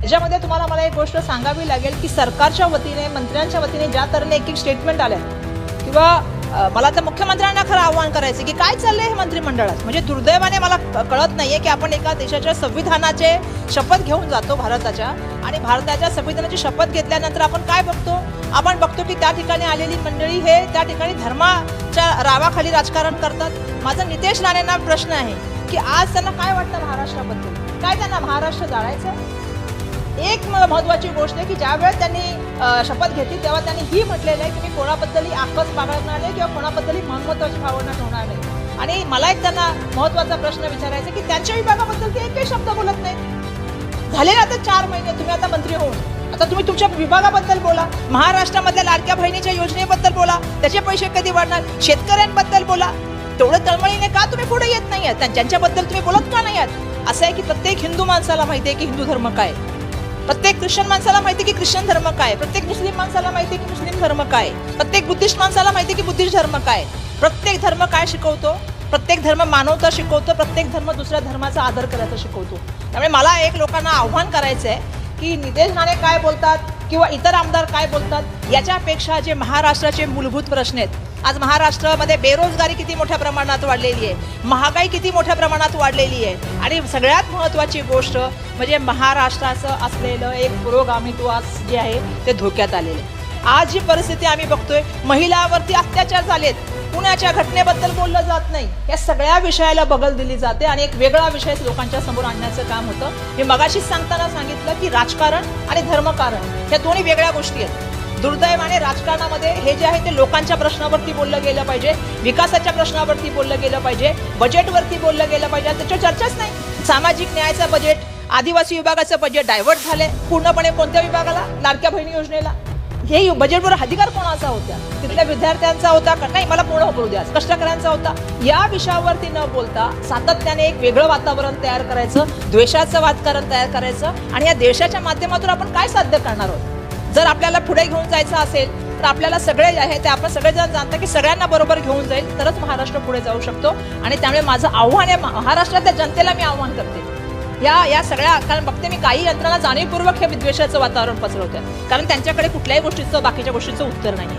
याच्यामध्ये तुम्हाला मला एक गोष्ट सांगावी लागेल की सरकारच्या वतीने मंत्र्यांच्या वतीने ज्या तऱ्हेने एक स्टेटमेंट आले किंवा मला तर मुख्यमंत्र्यांना खरं आव्हान करायचं की काय चाललंय हे मंत्रिमंडळात. म्हणजे दुर्दैवाने मला कळत नाहीये की आपण एका देशाच्या संविधानाचे शपथ घेऊन जातो भारताच्या, आणि भारताच्या संविधानाची शपथ घेतल्यानंतर आपण काय बघतो, आपण बघतो की त्या ठिकाणी आलेली मंडळी हे त्या ठिकाणी धर्माच्या रावाखाली राजकारण करतात. माझा नितेश राणेंना प्रश्न आहे की आज त्यांना काय वाटतं महाराष्ट्राबद्दल, काय त्यांना महाराष्ट्र जाळायचं. एक महत्त्वाची गोष्ट आहे की ज्या वेळेस त्यांनी शपथ घेतली तेव्हा त्यांनी ही म्हटलेलं आहे की मी कोणाबद्दलही आकस बाळगणार नाही किंवा कोणाबद्दलही महत्त्वाची भावना ठेवणार नाही. आणि मला एक त्यांना महत्त्वाचा प्रश्न विचारायचा की त्यांच्या विभागाबद्दल ते एकही शब्द बोलत नाही. झालेले आता 4 महिने तुम्ही आता मंत्री होऊन, आता तुम्ही तुमच्या विभागाबद्दल बोला, महाराष्ट्रामधल्या लाडक्या बहिणीच्या योजनेबद्दल बोला, त्याचे पैसे कधी वाढणार, शेतकऱ्यांबद्दल बोला. तेवढं तळमळीने का तुम्ही पुढे येत नाही आहात, ज्यांच्याबद्दल तुम्ही बोलत का नाही आहात. असं आहे की प्रत्येक हिंदू माणसाला माहिती आहे की हिंदू धर्म काय, प्रत्येक ख्रिश्चन माणसाला माहिती की ख्रिश्चन धर्म काय, प्रत्येक मुस्लिम माणसाला माहिती की मुस्लिम धर्म काय, प्रत्येक बुद्धिस्ट माणसाला माहिती की बुद्धिस्ट धर्म काय. प्रत्येक धर्म काय शिकवतो, प्रत्येक धर्म मानवता शिकवतो, प्रत्येक धर्म दुसऱ्या धर्माचा आदर करायचा शिकवतो. त्यामुळे मला एक लोकांना आव्हान करायचं आहे की नितेश राणे काय बोलतात किंवा इतर आमदार काय बोलतात याच्यापेक्षा जे महाराष्ट्राचे मूलभूत प्रश्न आहेत. आज महाराष्ट्रामध्ये बेरोजगारी किती मोठ्या प्रमाणात वाढलेली आहे, महागाई किती मोठ्या प्रमाणात वाढलेली आहे, आणि सगळ्यात महत्त्वाची गोष्ट म्हणजे महाराष्ट्राचं असलेलं एक पुरोगामित्व आज जे आहे ते धोक्यात आलेलं आहे. आज जी परिस्थिती आम्ही बघतोय, महिलांवरती अत्याचार झालेत, पुण्याच्या घटनेबद्दल बोललं जात नाही, या सगळ्या विषयाला बगल दिली जाते आणि एक वेगळा विषय लोकांच्या समोर आणण्याचं काम होतं. मी मगाशीच सांगताना सांगितलं की राजकारण आणि धर्मकारण ह्या दोन्ही वेगळ्या गोष्टी आहेत. दुर्दैवाने राजकारणामध्ये हे जे आहे ते लोकांच्या प्रश्नावरती बोललं गेलं पाहिजे, विकासाच्या प्रश्नावरती बोललं गेलं पाहिजे, बजेटवरती बोललं गेलं पाहिजे, त्याच्यावर चर्चाच नाही. सामाजिक न्यायाचं बजेट, आदिवासी विभागाचं बजेट डायव्हर्ट झाले पूर्णपणे. कोणत्या विभागाला, लाडक्या बहिणी योजनेला. हे बजेटवर अधिकार कोणाचा होता, तिथल्या विद्यार्थ्यांचा होता का, नाही मला पूर्ण बोलू द्या, कष्टकऱ्यांचा होता. या विषयावरती न बोलता सातत्याने एक वेगळं वातावरण तयार करायचं, द्वेषाचं वातावरण तयार करायचं, आणि या देशाच्या माध्यमातून आपण काय साध्य करणार आहोत. जर आपल्याला पुढे घेऊन जायचं असेल तर आपल्याला सगळे जे आहे ते आपण सगळेजण जाणतात की सगळ्यांना बरोबर घेऊन जाईल तरच महाराष्ट्र पुढे जाऊ शकतो. आणि त्यामुळे माझं आव्हान आहे, महाराष्ट्रातल्या जनतेला मी आव्हान करते या सगळ्या, कारण बघते मी काही यंत्रणा जाणीवपूर्वक हे विद्वेषाचं वातावरण पसरवतात, कारण त्यांच्याकडे कुठल्याही गोष्टीचं बाकीच्या गोष्टीचं उत्तर नाही.